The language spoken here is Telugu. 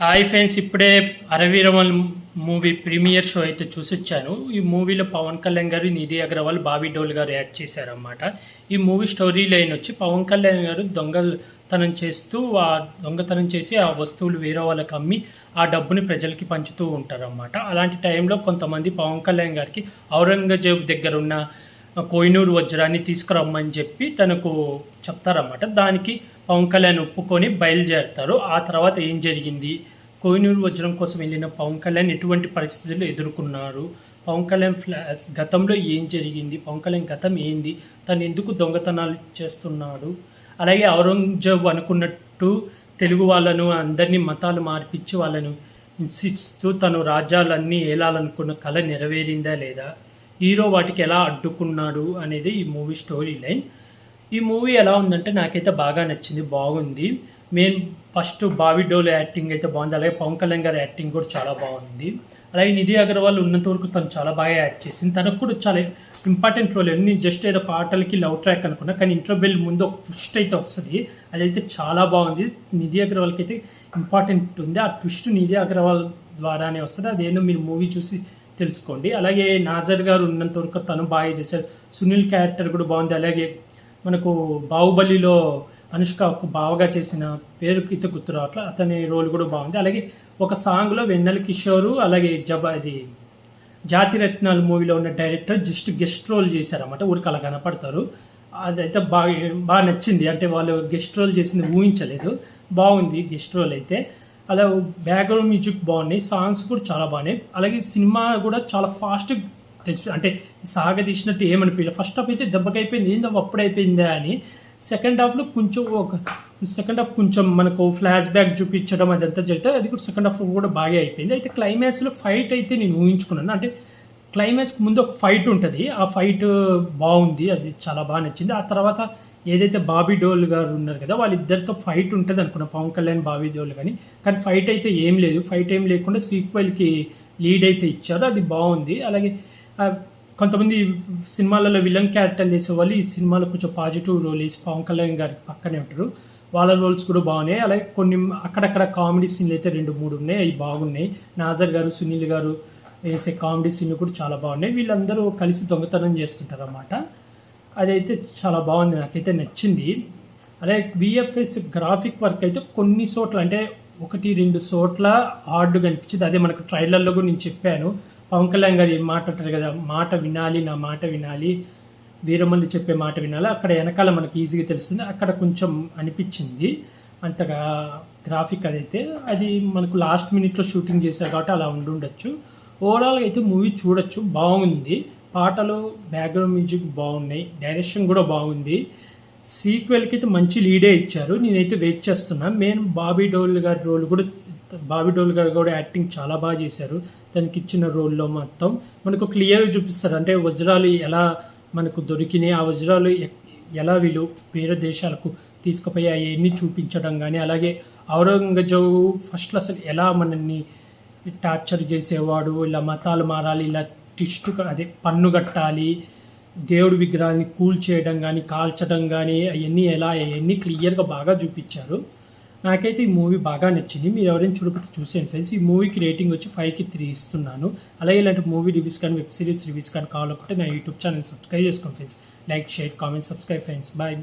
హాయ్ ఫ్రెండ్స్, ఇప్పుడే అరవీరమల్ మూవీ ప్రీమియర్ షో అయితే చూసొచ్చాను. ఈ మూవీలో పవన్ కళ్యాణ్ గారు, నిధి అగర్వాల్, బాబీ డోల్ గారు యాక్ట్ చేశారన్నమాట. ఈ మూవీ స్టోరీ లైన్ వచ్చి పవన్ కళ్యాణ్ గారు దొంగతనం చేస్తూ దొంగతనం చేసి ఆ వస్తువులు వేరే వాళ్ళకి అమ్మి ఆ డబ్బుని ప్రజలకి పంచుతూ ఉంటారన్నమాట. అలాంటి టైంలో కొంతమంది పవన్ కళ్యాణ్ గారికి ఔరంగజేబ్ దగ్గర ఉన్న కోహినూర్ వజ్రాన్ని తీసుకురమ్మని చెప్పి తనకు చెప్తారన్నమాట. దానికి పవన్ కళ్యాణ్ ఒప్పుకొని బయలుదేరుతారు. ఆ తర్వాత ఏం జరిగింది, కోహినూర్ వజ్రం కోసం వెళ్ళిన పవన్ కళ్యాణ్ ఎటువంటి పరిస్థితులు ఎదుర్కొన్నారు, పవన్ కళ్యాణ్ గతంలో ఏం జరిగింది, పవన్ కళ్యాణ్ గతం ఏంది, తను ఎందుకు దొంగతనాలు చేస్తున్నాడు, అలాగే ఔరంగజేబ్ అనుకున్నట్టు తెలుగు వాళ్ళను అందరినీ మతాలు మార్పించి వాళ్ళను హింసిస్తూ తను రాజ్యాలన్నీ ఏలాలనుకున్న కళ నెరవేరిందా లేదా, హీరో వాటికి ఎలా అడ్డుకున్నాడు అనేది ఈ మూవీ స్టోరీ లైన్. ఈ మూవీ ఎలా ఉందంటే నాకైతే బాగా నచ్చింది, బాగుంది. Main first Bobby Deol acting అయితే బాగుంది, అలాగే పవన్ కళ్యాణ్ గారి యాక్టింగ్ కూడా చాలా బాగుంది. అలాగే నిధి అగర్వాల్ ఉన్నంత వరకు తను చాలా బాగా యాక్ట్ చేసింది. తనకు కూడా చాలా ఇంపార్టెంట్ రోల్. నేను జస్ట్ ఏదో పాటలకి లవ్ ట్రాక్ అనుకున్నా, కానీ ఇంటర్వెల్ ముందు ఒక ట్విస్ట్ అయితే వస్తుంది, అదైతే చాలా బాగుంది. నిధి అగర్వాల్కి అయితే ఇంపార్టెంట్ ఉంది. ఆ ట్విస్ట్ నిధి అగర్వాల్ ద్వారానే వస్తుంది, అదేందో మీరు మూవీ చూసి తెలుసుకోండి. అలాగే నాజర్ గారు ఉన్నంత వరకు తను బాగా చేశారు. సునీల్ క్యారెక్టర్ కూడా బాగుంది. అలాగే మనకు బాహుబలిలో అనుష్క ఒక బావగా చేసిన పేరుకి అయితే గుర్తు రావట్లేదు, అతని రోల్ కూడా బాగుంది. అలాగే ఒక సాంగ్లో వెన్నెల కిషోరు, అలాగే అది జాతిరత్నాలు మూవీలో ఉన్న డైరెక్టర్ జస్ట్ గెస్ట్ రోల్ చేశారన్నమాట. ఊరికి అలా కనపడతారు. అదైతే బాగా నచ్చింది. అంటే వాళ్ళు గెస్ట్ రోల్ చేసింది ఊహించలేదు, బాగుంది గెస్ట్ రోల్ అయితే. అలా బ్యాక్గ్రౌండ్ మ్యూజిక్ బాగున్నాయి, సాంగ్స్ కూడా చాలా బాగున్నాయి. అలాగే సినిమా కూడా చాలా ఫాస్ట్ అంటే సాగదీసినట్టు ఏమనిపించలేదు. ఫస్ట్ హాఫ్ అయితే దెబ్బకైపోయింది, ఏందో అప్పుడు అయిపోయిందా అని. సెకండ్ హాఫ్లో కొంచెం మనకు ఫ్లాష్ బ్యాక్ చూపించడం అదంతా జరిగితే అది కూడా సెకండ్ హాఫ్ కూడా బాగా అయిపోయింది. అయితే క్లైమాక్స్లో ఫైట్ అయితే నేను ఊహించుకున్నాను. అంటే క్లైమాక్స్కి ముందు ఒక ఫైట్ ఉంటుంది, ఆ ఫైట్ బాగుంది, అది చాలా బాగా నచ్చింది. ఆ తర్వాత ఏదైతే బాబీ డోల్ గారు ఉన్నారు కదా, వాళ్ళిద్దరితో ఫైట్ ఉంటుంది అనుకున్నా, పవన్ కళ్యాణ్ బాబీ డోల్ కానీ ఫైట్ అయితే ఏం లేదు. ఫైట్ ఏం లేకుండా సీక్వెల్కి లీడ్ అయితే ఇచ్చారు, అది బాగుంది. అలాగే కొంతమంది సినిమాలలో విలన్ క్యారెక్టర్ చేసే వాళ్ళు ఈ సినిమాలో కొంచెం పాజిటివ్ రోల్ వేసి పవన్ కళ్యాణ్ గారి పక్కనే ఉంటారు, వాళ్ళ రోల్స్ కూడా బాగున్నాయి. అలాగే కొన్ని అక్కడక్కడ కామెడీ సీన్లు అయితే 2-3 ఉన్నాయి, అవి బాగున్నాయి. నాజర్ గారు, సునీల్ గారు వేసే కామెడీ సీన్లు కూడా చాలా బాగున్నాయి. వీళ్ళందరూ కలిసి దొంగతనం చేస్తుంటారు అన్నమాట. అదైతే చాలా బాగుంది, నాకైతే నచ్చింది. అలాగే విఎఫ్ఎస్ గ్రాఫిక్ వర్క్ అయితే కొన్ని చోట్ల అంటే 1-2 చోట్ల హార్డ్గా అనిపించింది. అదే మనకు ట్రైలర్లో కూడా నేను చెప్పాను, పవన్ కళ్యాణ్ గారు ఏం మాట అంటారు కదా, మాట వినాలి, నా మాట వినాలి, వీరమల్లి చెప్పే మాట వినాలి, అక్కడ వెనకాల మనకి ఈజీగా తెలుస్తుంది. అక్కడ కొంచెం అనిపించింది అంతగా గ్రాఫిక్. అది మనకు లాస్ట్ మినిట్లో షూటింగ్ చేశారు కాబట్టి అలా ఉండొచ్చు. ఓవరాల్గా అయితే మూవీ చూడొచ్చు, బాగుంది. పాటలు, బ్యాక్గ్రౌండ్ మ్యూజిక్ బాగున్నాయి, డైరెక్షన్ కూడా బాగుంది. సీక్వెల్కి అయితే మంచి లీడే ఇచ్చారు, నేనైతే వెయిట్ చేస్తున్నాను. మెయిన్ బాబీ డోల్ గారు కూడా యాక్టింగ్ చాలా బాగా చేశారు. తనకి ఇచ్చిన రోల్లో మొత్తం మనకు క్లియర్గా చూపిస్తారు, అంటే వజ్రాలు ఎలా మనకు దొరికినాయి, ఆ వజ్రాలు ఎలా వీళ్ళు వేరే దేశాలకు తీసుకుపోయి అవన్నీ చూపించడం కానీ, అలాగే ఔరంగజేబు ఫస్ట్లో అసలు ఎలా మనల్ని టార్చర్ చేసేవాడు, ఇలా మతాలు మారాలి, ఇలా పన్ను కట్టాలి, దేవుడి విగ్రహాన్ని చేయడం కానీ కాల్చడం కానీ అవన్నీ క్లియర్గా బాగా చూపించారు. నాకైతే ఈ మూవీ బాగా నచ్చింది. మీరు ఎవరైనా చూడకపోతే చూసేయండి ఫ్రెండ్స్. ఈ మూవీకి రేటింగ్ వచ్చి 5కి 3 ఇస్తున్నాను. అలాగే ఇలాంటి మూవీ రివ్యూస్ కానీ వెబ్ సిరీస్ రివ్యూస్ కానీ కావాలనుకుంటే నా యూట్యూబ్ ఛానల్ సబ్స్క్రైబ్ చేసుకోండి friends. Like, share, comment, subscribe friends. Bye.